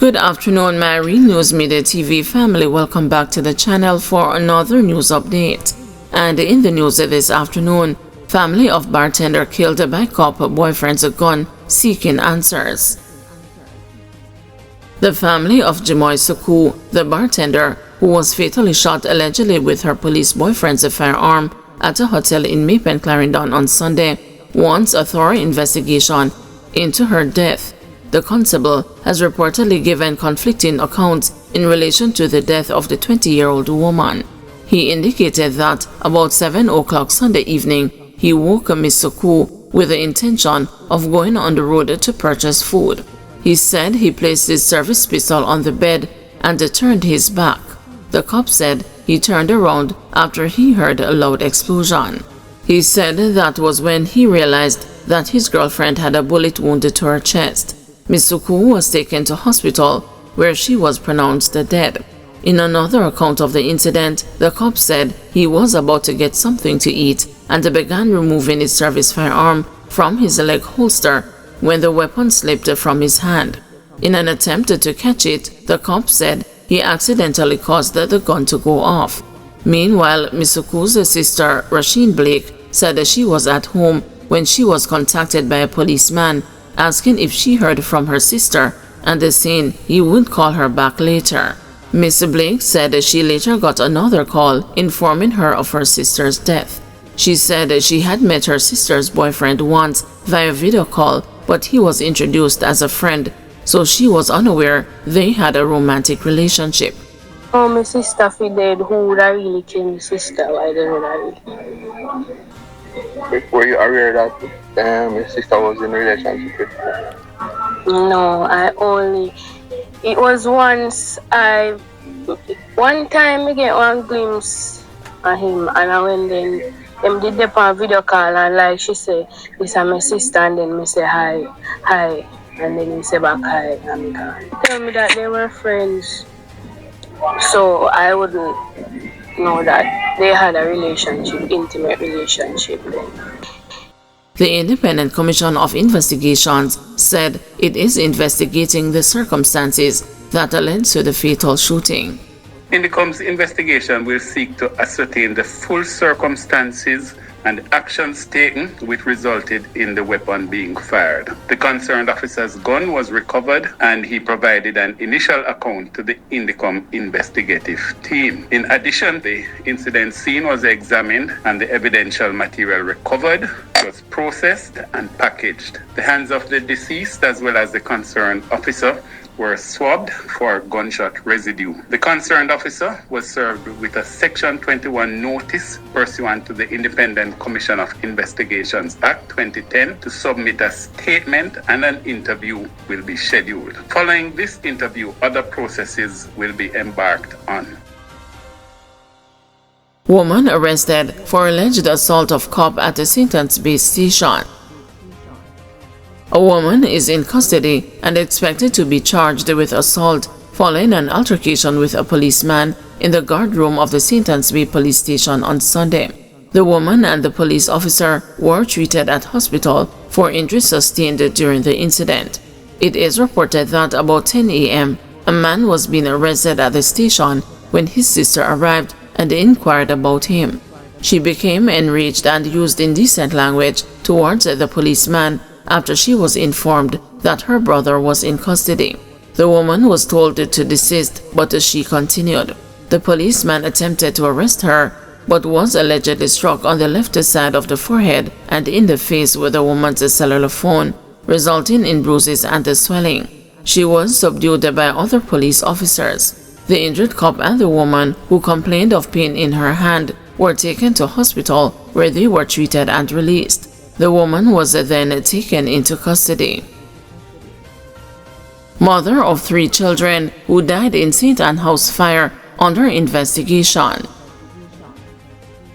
Good afternoon, my Real News Midday TV family. Welcome back to the channel for another news update. And in the news this afternoon, family of bartender killed by cop boyfriend's gun, seeking answers. The family of Jamaica, the bartender who was fatally shot allegedly with her police boyfriend's firearm at a hotel in Mapen, Clarendon on Sunday, wants a thorough investigation into her death. The constable has reportedly given conflicting accounts in relation to the death of the 20-year-old woman. He indicated that about 7 o'clock Sunday evening, he woke Miss Suku with the intention of going on the road to purchase food. He said he placed his service pistol on the bed and turned his back. The cop said he turned around after he heard a loud explosion. He said that was when he realized that his girlfriend had a bullet wound to her chest. Miss Suku was taken to hospital where she was pronounced dead. In another account of the incident, the cop said he was about to get something to eat and began removing his service firearm from his leg holster when the weapon slipped from his hand. In an attempt to catch it, the cop said he accidentally caused the gun to go off. Meanwhile, Miss Suku's sister, Rasheen Blake, said that she was at home when she was contacted by a policeman asking if she heard from her sister and saying he would call her back later. Miss Blake said that she later got another call informing her of her sister's death. She said that she had met her sister's boyfriend once via video call, but he was introduced as a friend, so she was unaware they had a romantic relationship. Oh, my sister fi dead. Who would I really kill my sister? I don't know. Were you aware that your sister was in a relationship with her? No, it was one time I get one glimpse of him, and I went then, them did the video call, and like she said, this is my sister, and then me say hi, and then he say back hi, and me gone. Tell me that they were friends, so I wouldn't know that they had a relationship, intimate relationship. The Independent Commission of Investigations said it is investigating the circumstances that led to the fatal shooting. INDECOM's investigation will seek to ascertain the full circumstances and actions taken which resulted in the weapon being fired. The concerned officer's gun was recovered and he provided an initial account to the INDECOM investigative team. In addition, the incident scene was examined and the evidential material recovered was processed and packaged. The hands of the deceased as well as the concerned officer were swabbed for gunshot residue. The concerned officer was served with a Section 21 notice pursuant to the Independent Commission of Investigations Act 2010 to submit a statement, and an interview will be scheduled. Following this interview, other processes will be embarked on. Woman arrested for alleged assault of cop at the St. Anne's Bay station. A woman is in custody and expected to be charged with assault following an altercation with a policeman in the guard room of the St. Anne's Bay police station on Sunday. The woman and the police officer were treated at hospital for injuries sustained during the incident. It is reported that about 10 a.m., a man was being arrested at the station when his sister arrived and inquired about him. She became enraged and used indecent language towards the policeman after she was informed that her brother was in custody. The woman was told to desist, but she continued. The policeman attempted to arrest her, but was allegedly struck on the left side of the forehead and in the face with the woman's cellular phone, resulting in bruises and swelling. She was subdued by other police officers. The injured cop and the woman, who complained of pain in her hand, were taken to hospital where they were treated and released. The woman was then taken into custody. Mother of 3 children who died in St. Anne House fire under investigation.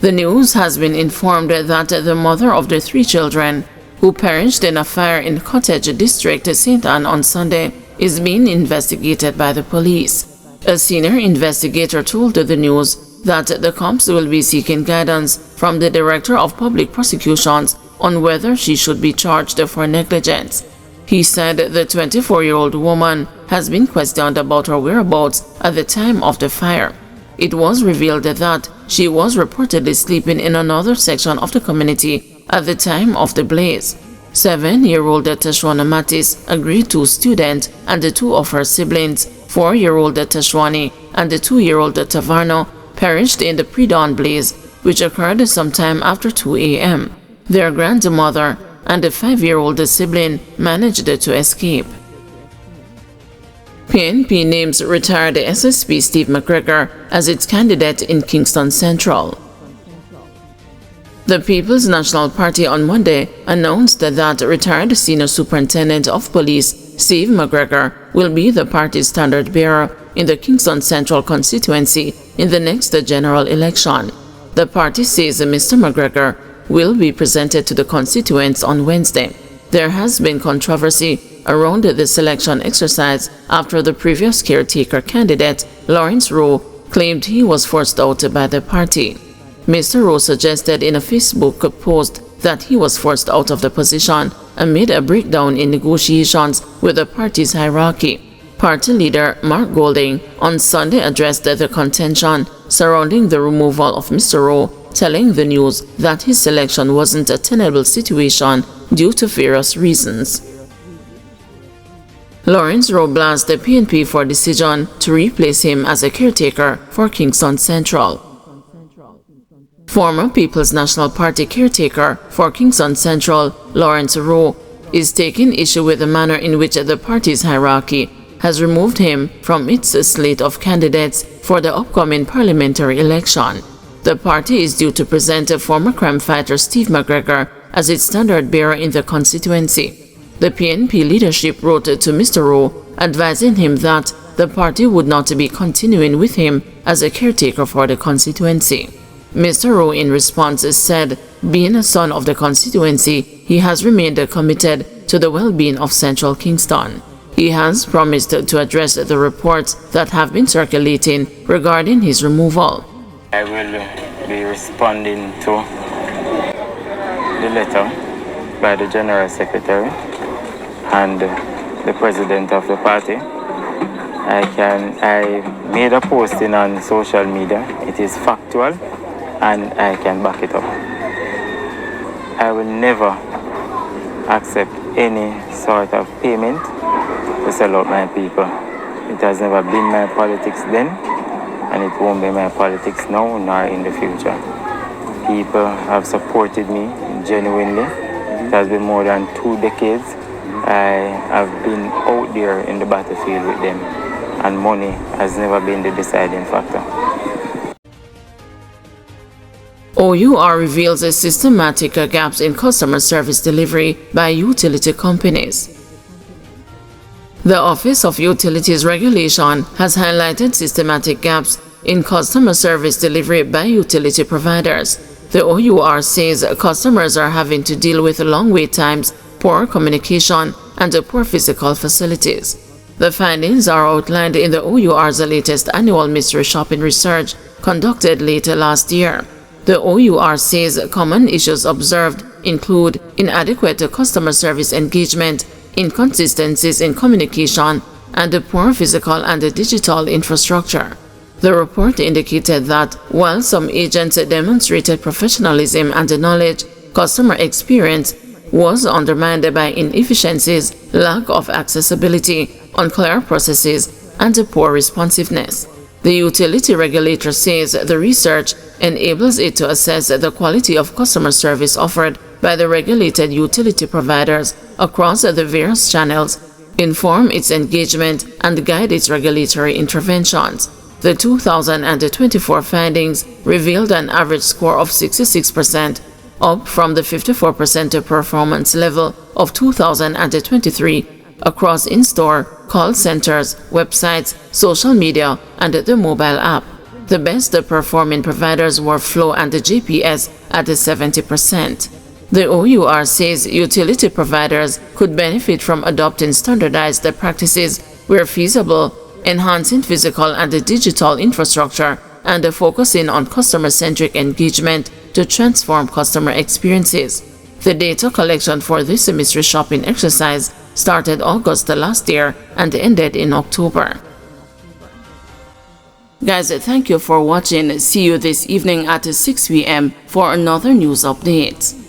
The news has been informed that the mother of the 3 children who perished in a fire in Cottage District, St. Anne on Sunday is being investigated by the police. A senior investigator told the news that the cops will be seeking guidance from the Director of Public Prosecutions on whether she should be charged for negligence. He said the 24-year-old woman has been questioned about her whereabouts at the time of the fire. It was revealed that she was reportedly sleeping in another section of the community at the time of the blaze. 7-year-old Tashwana Mattis, a grade 2 student, and the 2 of her siblings, 4-year-old Tashwani and the 2-year-old Tavarno, perished in the pre-dawn blaze, which occurred sometime after 2 a.m. Their grandmother and a 5-year-old sibling managed to escape. PNP names retired SSP Steve McGregor as its candidate in Kingston Central. The People's National Party on Monday announced that retired Senior Superintendent of Police Steve McGregor will be the party's standard bearer in the Kingston Central constituency in the next general election. The party says Mr. McGregor will be presented to the constituents on Wednesday. There has been controversy around the selection exercise after the previous caretaker candidate, Lawrence Rowe, claimed he was forced out by the party. Mr. Rowe suggested in a Facebook post that he was forced out of the position amid a breakdown in negotiations with the party's hierarchy. Party leader Mark Golding on Sunday addressed the contention surrounding the removal of Mr. Rowe, telling the news that his selection wasn't a tenable situation due to various reasons. Lawrence Rowe blasted the PNP for decision to replace him as a caretaker for Kingston Central. Former People's National Party caretaker for Kingston Central, Lawrence Rowe, is taking issue with the manner in which the party's hierarchy has removed him from its slate of candidates for the upcoming parliamentary election. The party is due to present former crime fighter Steve McGregor as its standard bearer in the constituency. The PNP leadership wrote to Mr. Rowe, advising him that the party would not be continuing with him as a caretaker for the constituency. Mr. Rowe in response said, being a son of the constituency, he has remained committed to the well-being of Central Kingston. He has promised to address the reports that have been circulating regarding his removal. I will be responding to the letter by the General Secretary and the President of the party. I made a posting on social media. It is factual and I can back it up. I will never accept any sort of payment to sell out my people. It has never been my politics then, and it won't be my politics now nor in the future. People have supported me genuinely. It has been more than 2 decades. I have been out there in the battlefield with them, and money has never been the deciding factor. OUR reveals systematic gaps in customer service delivery by utility companies. The Office of Utilities Regulation has highlighted systematic gaps in customer service delivery by utility providers. The OUR says customers are having to deal with long wait times, poor communication, and poor physical facilities. The findings are outlined in the OUR's latest annual mystery shopping research conducted late last year. The OUR says common issues observed include inadequate customer service engagement, inconsistencies in communication, and poor physical and digital infrastructure. The report indicated that while some agents demonstrated professionalism and knowledge, customer experience was undermined by inefficiencies, lack of accessibility, unclear processes, and poor responsiveness. The utility regulator says the research enables it to assess the quality of customer service offered by the regulated utility providers across the various channels, inform its engagement, and guide its regulatory interventions. The 2024 findings revealed an average score of 66%, up from the 54% performance level of 2023 across in-store, call centers, websites, social media, and the mobile app. The best performing providers were Flow and the GPS at 70%. The OUR says utility providers could benefit from adopting standardized practices where feasible, enhancing physical and digital infrastructure, and focusing on customer-centric engagement to transform customer experiences. The data collection for this mystery shopping exercise started August last year and ended in October. Guys, thank you for watching. See you this evening at 6 p.m. for another news update.